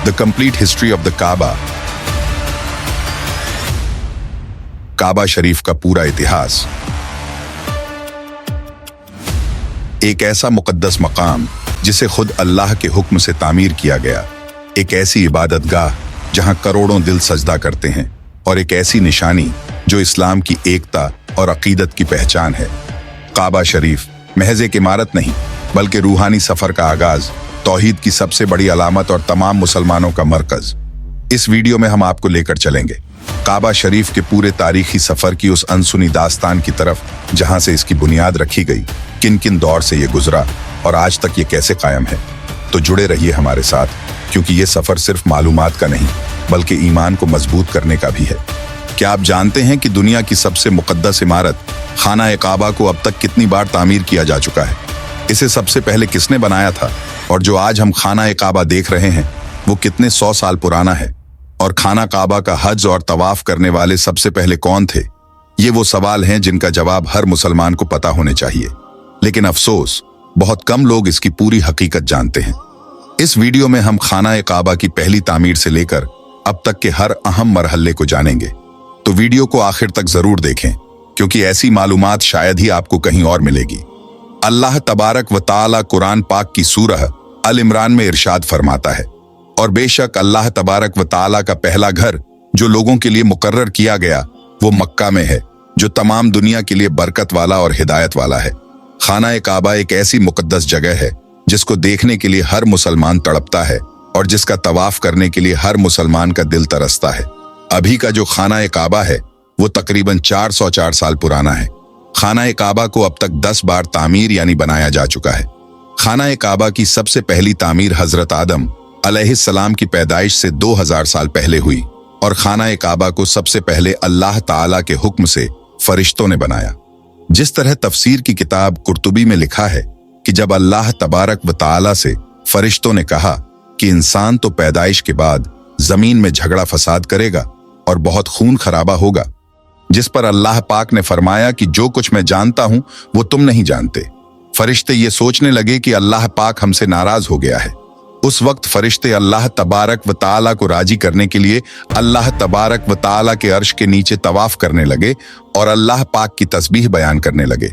The complete history of the Kaaba. काबा शरीफ का पूरा इतिहास। एक ऐसा मुकद्दस मकाम जिसे खुद अल्लाह के हुक्म से तामीर किया गया, एक ऐसी इबादतगाह जहां करोड़ों दिल सजदा करते हैं, और एक ऐसी निशानी जो इस्लाम की एकता और अकीदत की पहचान है। काबा शरीफ महज एक इमारत नहीं, बल्कि रूहानी सफर का आगाज, तौहीद की सबसे बड़ी अलामत और तमाम मुसलमानों का मरकज। इस वीडियो में हम आपको लेकर चलेंगे काबा शरीफ के पूरे तारीखी सफर की उस अनसुनी दास्तान की तरफ, जहां से इसकी बुनियाद रखी गई, किन किन दौर से ये गुजरा और आज तक ये कैसे कायम है। तो जुड़े रहिए हमारे साथ, क्योंकि ये सफर सिर्फ मालूमात का नहीं, बल्कि ईमान को मजबूत करने का भी है। क्या आप जानते हैं कि दुनिया की सबसे मुकद्दस इमारत खाना काबा को अब तक कितनी बार तामीर किया जा चुका है? इसे सबसे पहले किसने बनाया था? और जो आज हम खाना काबा देख रहे हैं वो कितने 100 साल पुराना है? और खाना काबा का हज और तवाफ करने वाले सबसे पहले कौन थे? ये वो सवाल हैं जिनका जवाब हर मुसलमान को पता होने चाहिए, लेकिन अफसोस बहुत कम लोग इसकी पूरी हकीकत जानते हैं। इस वीडियो में हम खाना काबा की पहली तामीर से लेकर अब तक के हर अहम मरहले को जानेंगे। तो वीडियो को आखिर तक जरूर देखें, क्योंकि ऐसी मालूमात शायद ही आपको कहीं और मिलेगी। अल्लाह तबारक व ताला कुरान पाक की सूरह अल इमरान में इरशाद फरमाता है, और बेशक अल्लाह तबारक व ताला का पहला घर जो लोगों के लिए मुकर्रर किया गया वो मक्का में है, जो तमाम दुनिया के लिए बरकत वाला और हिदायत वाला है। खाना काबा एक ऐसी मुकद्दस जगह है जिसको देखने के लिए हर मुसलमान तड़पता है और जिसका तवाफ करने के लिए हर मुसलमान का दिल तरसता है। अभी का जो खाना काबा है वो तकरीबन 404 साल पुराना है। खाना काबा को अब तक 10 बार तामीर यानी बनाया जा चुका है। खाना काबा की सबसे पहली तामीर हजरत आदम अलैहिस्सलाम की पैदाइश से 2000 साल पहले हुई, और खाना काबा को सबसे पहले अल्लाह ताला के हुक्म से फरिश्तों ने बनाया। जिस तरह तफसीर की किताब कुर्तुबी में लिखा है कि जब अल्लाह तबारक व ताला से फरिश्तों ने कहा कि इंसान तो पैदाइश के बाद जमीन में झगड़ा फसाद करेगा और बहुत खून खराबा होगा, जिस पर अल्लाह पाक ने फरमाया कि जो कुछ मैं जानता हूं वो तुम नहीं जानते। फरिश्ते ये सोचने लगे कि अल्लाह पाक हमसे नाराज हो गया है। उस वक्त फरिश्ते अल्लाह तबारक व ताला को राजी करने के लिए अल्लाह तबारक व ताला के अर्श के नीचे तवाफ करने लगे और अल्लाह पाक की तस्बीह बयान करने लगे।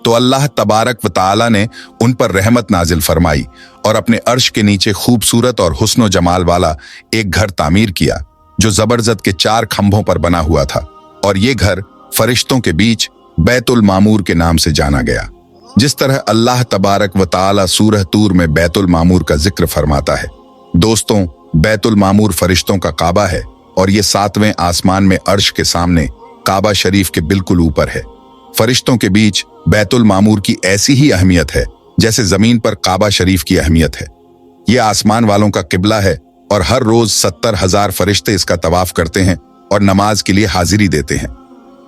तो अल्लाह तबारक व ताला ने उन पर रहमत नाजिल फरमाई और अपने अर्श के नीचे खूबसूरत और हुस्न जमाल वाला एक घर तामीर किया, जो जबरदस्त के 4 खंभों पर बना हुआ था, और ये घर फरिश्तों के बीच बैतुल मामूर के नाम से जाना गया। जिस तरह अल्लाह तबारक व ताला सूरह तूर में बैतुल मामूर का जिक्र फरमाता है। दोस्तों, बैतुल मामूर फरिश्तों का काबा है, और ये 7वें आसमान में अर्श के सामने काबा शरीफ के बिल्कुल ऊपर है। फरिश्तों के बीच बैतुल मामूर की ऐसी ही अहमियत है जैसे जमीन पर काबा शरीफ की अहमियत है। ये आसमान वालों का किबला है, और हर रोज 70,000 फरिश्ते इसका तवाफ करते हैं और नमाज के लिए हाजिरी देते हैं।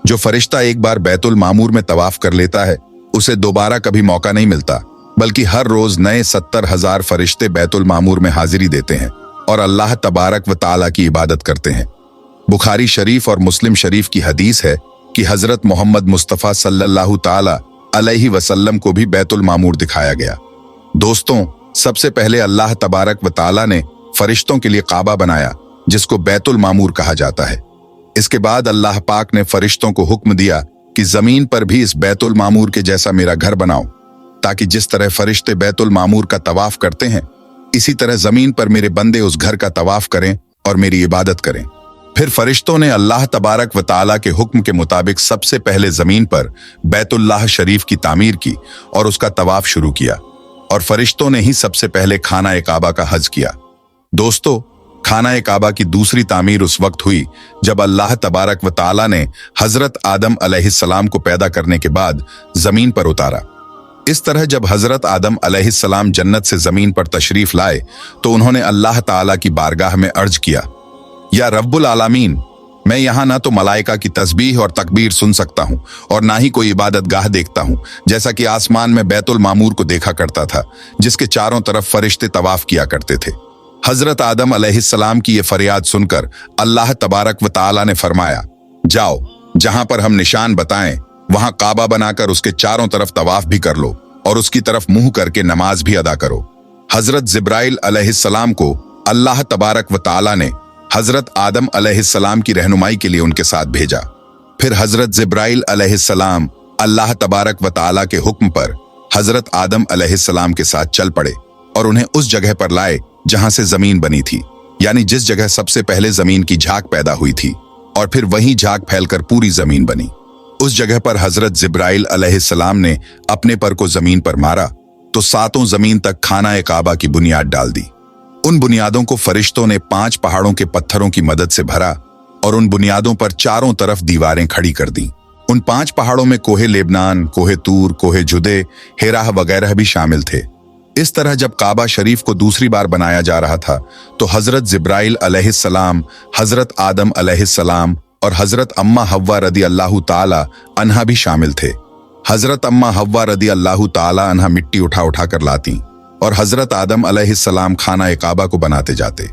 जो फरिश्ता एक बार बैतुल मामूर में तवाफ कर लेता है उसे दोबारा कभी मौका नहीं मिलता, बल्कि हर रोज नए 70,000 फरिश्ते बैतुल मामूर में हाजिरी देते हैं और अल्लाह तबारक व ताला की इबादत करते हैं। बुखारी शरीफ और मुस्लिम शरीफ की हदीस है कि हजरत मोहम्मद मुस्तफ़ा सल्लल्लाहु ताला अलैहि वसल्लम को भी बैतुल मामूर दिखाया गया। दोस्तों, सबसे पहले अल्लाह तबारक व ताला ने फरिश्तों के लिए काबा बनाया, जिसको बैतुल मामूर कहा जाता है। इसके बाद अल्लाह पाक ने फरिश्तों को हुक्म दिया कि जमीन पर भी इस बैतुल मामूर के जैसा मेरा घर बनाओ, ताकि जिस तरह फरिश्ते बैतुल मामूर का तवाफ करते हैं, इसी तरह जमीन पर मेरे बंदे उस घर का तवाफ करें और मेरी इबादत करें। फिर फरिश्तों ने अल्लाह तबारक व ताला के हुक्म के मुताबिक सबसे पहले जमीन पर बैतुल्लाह शरीफ की तामीर की और उसका तवाफ शुरू किया, और फरिश्तों ने ही सबसे पहले खाना काबा का हज किया। दोस्तों, खाना काबा की दूसरी तामीर उस वक्त हुई जब अल्लाह तबारक व ताला ने हजरत आदम अलैहिस्सलाम को पैदा करने के बाद जमीन पर उतारा। इस तरह जब हजरत आदम अलैहिस्सलाम जन्नत से जमीन पर तशरीफ लाए तो उन्होंने अल्लाह ताला की बारगाह में अर्ज किया, या रब्बुल आलमीन, मैं यहाँ ना तो मलाइका की तस्बीह और तकबीर सुन सकता हूँ और ना ही कोई इबादत गाह देखता हूँ, जैसा कि आसमान में बैतुल मामूर को देखा करता था, जिसके चारों तरफ फरिश्ते तवाफ किया करते थे। हजरत आदम अलैहिस्सलाम की ये फरियाद सुनकर अल्लाह तबारक व ताला ने फरमाया, जाओ, जहां पर हम निशान बताएं वहां काबा बनाकर उसके चारों तरफ तवाफ भी कर लो और उसकी तरफ मुंह करके नमाज भी अदा करो। हजरत जिब्राइल अलैहिस्सलाम को अल्लाह तबारक व ताला ने हजरत आदम अलैहिस्सलाम की रहनुमाई के लिए उनके साथ भेजा। फिर हजरत जिब्राइल अलैहिस्सलाम अल्लाह तबारक व ताला के हुक्म पर हजरत आदम अलैहिस्सलाम के साथ चल पड़े और उन्हें उस जगह पर लाए जहां से जमीन बनी थी, यानी जिस जगह सबसे पहले जमीन की झाग पैदा हुई थी और फिर वही झाग फैलकर पूरी जमीन बनी। उस जगह पर हजरत जिब्राइल अलैहिस्सलाम ने अपने पर को जमीन पर मारा तो सातों जमीन तक खाना काबा की बुनियाद डाल दी। उन बुनियादों को फरिश्तों ने 5 पहाड़ों के पत्थरों की मदद से भरा और उन बुनियादों पर चारों तरफ दीवारें खड़ी कर दी। उन 5 पहाड़ों में कोहे लेबनान, कोहे तूर, कोहे जुदे, हेराह वगैरह भी शामिल थे। इस तरह जब काबा शरीफ को दूसरी बार बनाया जा रहा था तो हजरत जिब्राइल अलैहिस्सलाम, हजरत आदम अलैहिस्सलाम और हजरत अम्मा हव्वा रदी अल्लाह ताला अन्हा भी शामिल थे। हजरत अम्मा हव्वा रदी अल्लाह ताला अन्हा मिट्टी उठा उठा कर लाती और हजरत आदम अलैहिस्सलाम खाना काबा को बनाते जाते।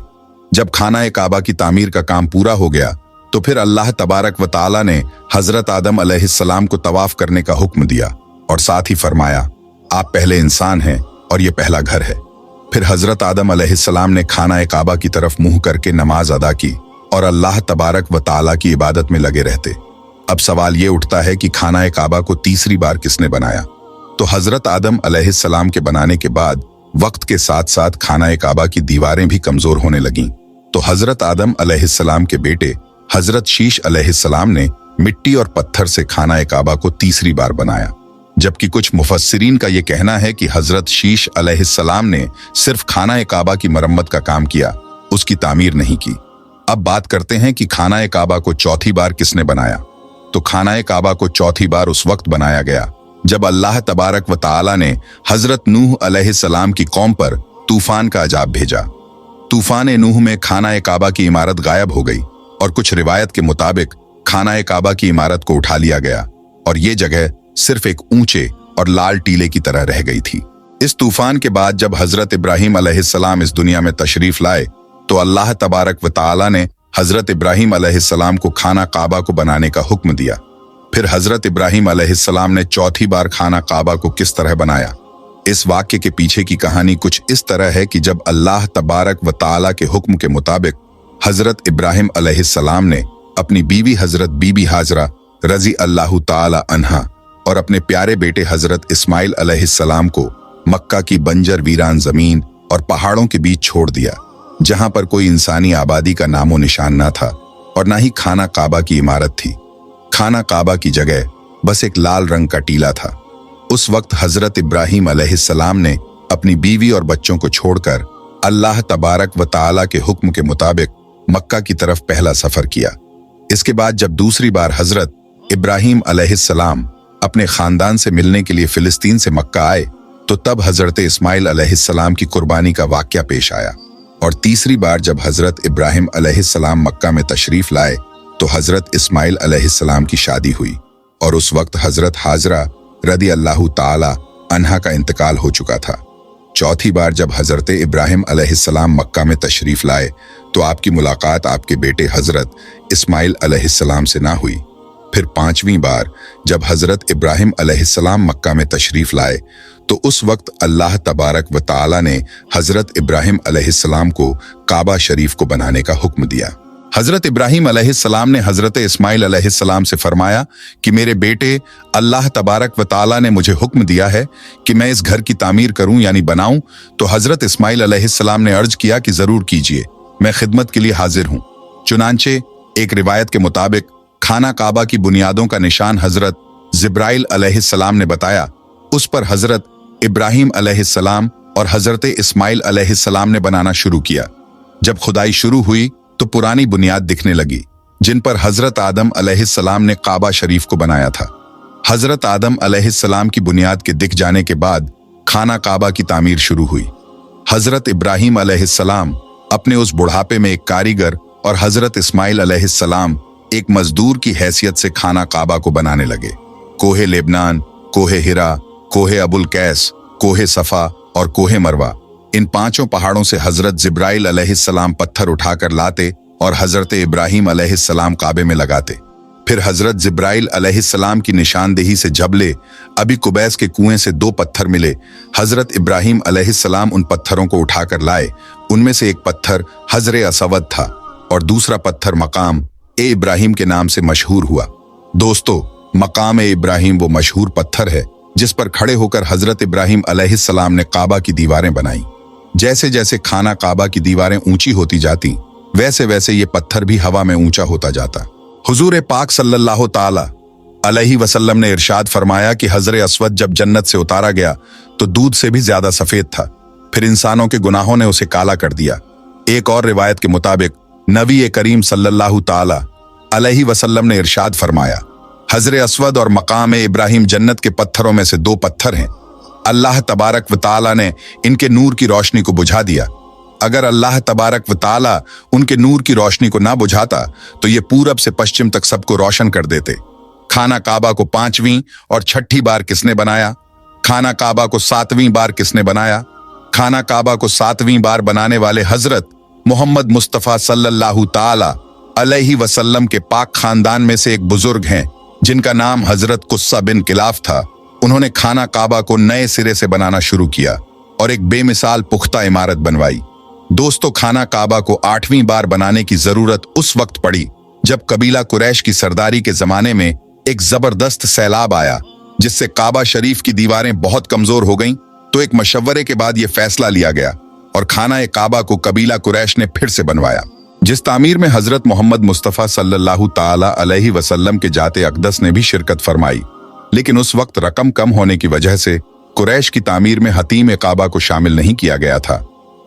जब खाना काबा की तामीर का काम पूरा हो गया तो फिर अल्लाह तबारक व ताला ने हजरत आदम अलैहिस्सलाम को तवाफ करने का हुक्म दिया और साथ ही फरमाया, आप पहले इंसान हैं और ये पहला घर है। फिर हजरत आदम अलैहिस्सलाम ने खाना काबा की तरफ मुंह करके नमाज अदा की और अल्लाह तबारक व ताला की इबादत में लगे रहते। अब सवाल ये उठता है कि खाना काबा को तीसरी बार किसने बनाया? तो हजरत आदम अलैहिस्सलाम के बनाने के बाद वक्त के साथ साथ खाना काबा की दीवारें भी कमजोर होने लगीं। तो हजरत आदम अलैहिस्सलाम के बेटे हजरत शीश अलैहिस्सलाम ने मिट्टी और पत्थर से खाना काबा को तीसरी बार बनाया, जबकि कुछ मुफस्सिरीन का यह कहना है कि हजरत शीश अलैहिस्सलाम ने सिर्फ खाना काबा की मरम्मत का काम किया, उसकी तामीर नहीं की। अब बात करते हैं कि खाना काबा को चौथी बार किसने बनाया। तो खाना काबा को चौथी बार उस वक्त बनाया गया जब अल्लाह तबारक व ताला ने हजरत नूह अलैहिस्सलाम की कौम पर तूफान का अजाब भेजा। तूफान नूह में खाना काबा की इमारत गायब हो गई और कुछ रिवायत के मुताबिक खाना काबा की इमारत को उठा लिया गया और ये जगह सिर्फ एक ऊंचे और लाल टीले की तरह रह गई थी। इस तूफान के बाद जब हजरत इब्राहिम अलैहिस्सलाम इस दुनिया में तशरीफ लाए तो अल्लाह तबारक व ताला ने हजरत इब्राहिम अलैहिस्सलाम को खाना काबा को बनाने का हुक्म दिया। फिर हजरत इब्राहिम अलैहिस्सलाम ने चौथी बार खाना काबा को किस तरह बनाया। इस वाक्य के पीछे की कहानी कुछ इस तरह है कि जब अल्लाह तबारक व ताला के हुक्म के मुताबिक हजरत इब्राहिम अलैहिस्सलाम ने अपनी बीवी हजरत बीबी हाजरा रजी अल्लाह ताला अन्हा और अपने प्यारे बेटे हजरत इस्माइल अलैहिस्सलाम को मक्का की बंजर वीरान जमीन और पहाड़ों के बीच छोड़ दिया, जहां पर कोई इंसानी आबादी का नामो निशान ना था और ना ही खाना काबा की इमारत थी। खाना काबा की जगह बस एक लाल रंग का टीला था। उस वक्त हजरत इब्राहिम अलैहिस्सलाम ने अपनी बीवी और बच्चों को छोड़कर अल्लाह तबारक व ताला के हुक्म के मुताबिक मक्का की तरफ पहला सफर किया। इसके बाद जब दूसरी बार हजरत इब्राहिम अलैहिस्सलाम अपने खानदान से मिलने के लिए फिलिस्तीन से मक्का आए तो तब हजरत इस्माइल अलैहिस्सलाम की कुर्बानी का वाकया पेश आया। और तीसरी बार जब हजरत इब्राहिम अलैहिस्सलाम मक्का में तशरीफ लाए तो हजरत इस्माइल अलैहिस्सलाम की शादी हुई और उस वक्त हजरत हाजरा रदी अल्लाह ताला अन्हा का इंतकाल हो चुका था। चौथी बार जब हजरत इब्राहिम अलैहिस्सलाम मक्का में तशरीफ लाए तो आपकी मुलाकात आपके बेटे हजरत इस्माइल अलैहिस्सलाम से ना हुई। फिर पांचवी बार जब हजरत इब्राहिम अलैहिस्सलाम मक्का में तशरीफ लाए तो उस वक्त अल्लाह तबारक व ताला ने हजरत इब्राहिम अलैहिस्सलाम को काबा शरीफ को बनाने का हुक्म दिया। हजरत इब्राहिम अलैहिस्सलाम ने हजरत इस्माइल अलैहिस्सलाम से फरमाया कि मेरे बेटे, अल्लाह तबारक व ताला ने मुझे हुक्म दिया है कि मैं इस घर की तामीर करूं यानी बनाऊं। तो हजरत इस्माइल अलैहिस्सलाम ने अर्ज किया कि जरूर कीजिए, मैं खिदमत के लिए हाजिर हूं। चुनांचे एक रिवायत के मुताबिक खाना काबा की बुनियादों का निशान हजरत जिब्राइल अलैहिस्सलाम ने बताया, उस पर हजरत इब्राहिम अलैहिस्सलाम और हजरत इस्माइल अलैहिस्सलाम ने बनाना शुरू किया। जब खुदाई शुरू हुई तो पुरानी बुनियाद दिखने लगी जिन पर हजरत आदम अलैहिस्सलाम ने काबा शरीफ को बनाया था। हजरत आदम अलैहिस्सलाम की बुनियाद के दिख जाने के बाद खाना काबा की तामीर शुरू हुई। हजरत इब्राहिम अलैहिस्सलाम अपने उस बुढ़ापे में एक कारीगर और हजरत इस्माइल अलैहिस्सलाम एक मजदूर की हैसियत से खाना काबा को बनाने लगे। कोहे लेबनान, कोहे हिरा, कोहे अबुल कैस, कोहे सफा और कोहे मरवा, इन पांचों पहाड़ों से हजरत जिब्राइल अलैहिस्सलाम पत्थर उठाकर लाते और हजरत इब्राहिम अलैहिस्सलाम काबे में लगाते। फिर हजरत जिब्राइल अलैहिस्सलाम की निशानदेही से जबले अबी कुबैस के कुएं से 2 पत्थर मिले। हजरत इब्राहिम अलैहिस्सलाम उन पत्थरों को उठाकर लाए उनमें से एक पत्थर हजरे असवद था और दूसरा पत्थर मकाम ए इब्राहिम के नाम से मशहूर हुआ। दोस्तों, मकाम ए इब्राहिम वो मशहूर पत्थर है जिस पर खड़े होकर हजरत इब्राहिम अलैहिस्सलाम ने काबा की दीवारें बनाई। जैसे जैसे खाना काबा की दीवारें ऊंची होती जाती, वैसे वैसे ये पत्थर भी हवा में ऊंचा होता जाता। हुजूर पाक सल्लल्लाहु ताला अलैहि वसल्लम ने इरशाद फरमाया कि हजरे अस्वद जब जन्नत से उतारा गया तो दूध से भी ज्यादा सफेद था, फिर इंसानों के गुनाहों ने उसे काला कर दिया। एक और रिवायत के मुताबिक नबी करीम सल्लल्लाहु ताला अलैहि वसल्लम ने इरशाद फरमाया, हजरे अस्वद और मकाम इब्राहिम जन्नत के पत्थरों में से दो पत्थर हैं। अल्लाह तबारक व ताला ने इनके नूर की रोशनी को बुझा दिया। अगर अल्लाह तबारक व ताला उनके नूर की रोशनी को ना बुझाता तो ये पूरब से पश्चिम तक सबको रोशन कर देते। खाना काबा को 5वीं और 6ठी बार किसने बनाया? खाना काबा को 7वीं बार किसने बनाया? खाना काबा को 7वीं बार बनाने वाले हजरत मोहम्मद मुस्तफा सल्लल्लाहु ताला अलैहि वसल्लम के पाक खानदान में से एक बुजुर्ग हैं जिनका नाम हजरत कुस्सा बिन किलाफ था। उन्होंने खाना काबा को नए सिरे से बनाना शुरू किया और एक बेमिसाल पुख्ता इमारत बनवाई। दोस्तों, खाना काबा को 8वीं बार बनाने की जरूरत उस वक्त पड़ी जब कबीला कुरैश की सरदारी के जमाने में एक जबरदस्त सैलाब आया जिससे काबा शरीफ की दीवारें बहुत कमजोर हो गईं। तो एक मशवरे के बाद यह फैसला लिया गया और खाना काबा को कबीला कुरैश ने फिर से बनवाया, जिस तामीर में हजरत मोहम्मद मुस्तफा सल्लल्लाहु ताला अलैहि वसल्लम के जाते अक़दस ने भी शिरकत फरमाई। लेकिन उस वक्त रकम कम होने की वजह से कुरैश की तामीर में हतीम काबा को शामिल नहीं किया गया था।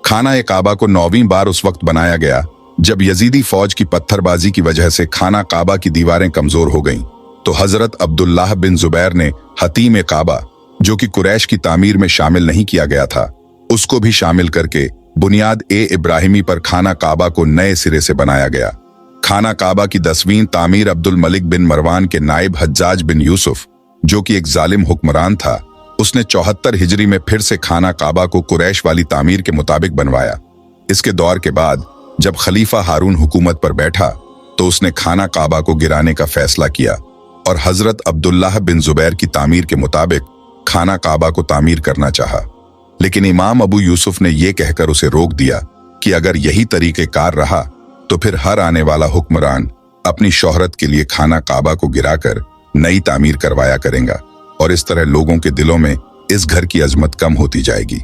खाना काबा को 9वीं बार उस वक्त बनाया गया जब यजीदी फौज की पत्थरबाजी की वजह से खाना काबा की दीवारें कमजोर हो गईं। तो हजरत अब्दुल्लाह बिन जुबैर ने हतीम काबा, जो कि कुरैश की तामीर में शामिल नहीं किया गया था, उसको भी शामिल करके बुनियाद ए इब्राहिमी पर खाना काबा को नए सिरे से बनाया गया। खाना काबा की 10वीं तामीर अब्दुल मलिक बिन मरवान के नाइब हज्जाज बिन यूसुफ, जो कि एक जालिम हुक्मरान था, उसने 74 हिजरी में फिर से खाना काबा को कुरैश वाली तामीर के मुताबिक बनवाया। इसके दौर के बाद जब खलीफा हारून हुकूमत पर बैठा तो उसने खाना काबा को गिराने का फैसला किया और हजरत अब्दुल्लाह बिन जुबैर की तामीर के मुताबिक खाना काबा को तामीर करना चाहा। लेकिन इमाम अबू यूसुफ ने यह कहकर उसे रोक दिया कि अगर यही तरीक़ेकार रहा तो फिर हर आने वाला हुक्मरान अपनी शोहरत के लिए खाना काबा को गिराकर नई तामीर करवाया करेगा और इस तरह लोगों के दिलों में इस घर की अजमत कम होती जाएगी।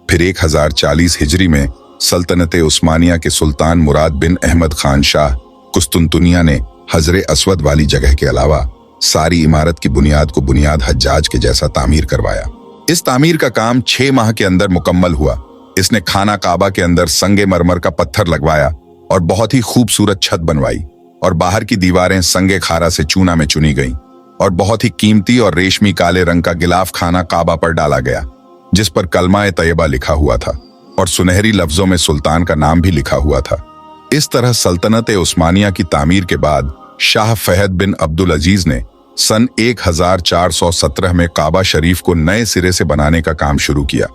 फिर 1040 हिजरी में सल्तनत उस्मानिया के सुल्तान मुराद बिन अहमद खान शाह कुस्तुनतुनिया ने हजरे अस्वद वाली जगह के अलावा सारी इमारत की बुनियाद को बुनियाद हज्जाज के जैसा तामीर करवाया। इस तामीर का काम 6 माह के अंदर मुकम्मल हुआ। इसने खाना काबा के अंदर संगे मरमर का पत्थर लगवाया और बहुत ही खूबसूरत छत बनवाई और बाहर की दीवारें संगे खारा से चूना में चुनी गईं और बहुत ही कीमती और रेशमी काले रंग का गिलाफ खाना काबा पर डाला गया जिस पर कलमा तैयबा लिखा हुआ था और सुनहरी लफ्जों में सुल्तान का नाम भी लिखा हुआ था। इस तरह सल्तनत उस्मानिया की तामीर के बाद शाह फहद बिन अब्दुल अजीज ने सन 1417 में काबा शरीफ को नए सिरे से बनाने का काम शुरू किया।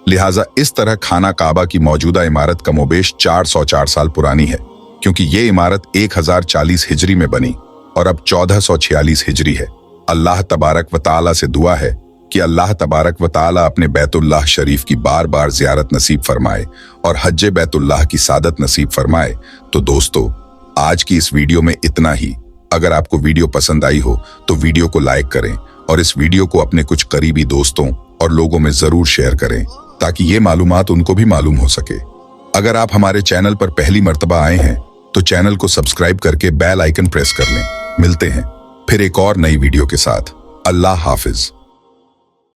लिहाजा इस तरह खाना काबा की मौजूदा इमारत कमोबेश 404 साल पुरानी है, क्योंकि ये इमारत 1040 हिजरी में बनी और अब 1446 हिजरी है। अल्लाह तबारक व ताला से दुआ है कि अल्लाह तबारक व ताला अपने बैतुल्लाह शरीफ की बार बार जियारत नसीब फरमाए और हज्जे बैतुल्लाह की सादत नसीब फरमाए। तो दोस्तों, आज की इस वीडियो में इतना ही। अगर आपको वीडियो पसंद आई हो तो वीडियो को लाइक करें और इस वीडियो को अपने कुछ करीबी दोस्तों और लोगों में जरूर शेयर करें ताकि ये मालूमात उनको भी मालूम हो सके। अगर आप हमारे चैनल पर पहली मर्तबा आए हैं तो चैनल को सब्सक्राइब करके बेल आइकन प्रेस कर लें। मिलते हैं फिर एक और नई वीडियो के साथ। अल्लाह हाफिज।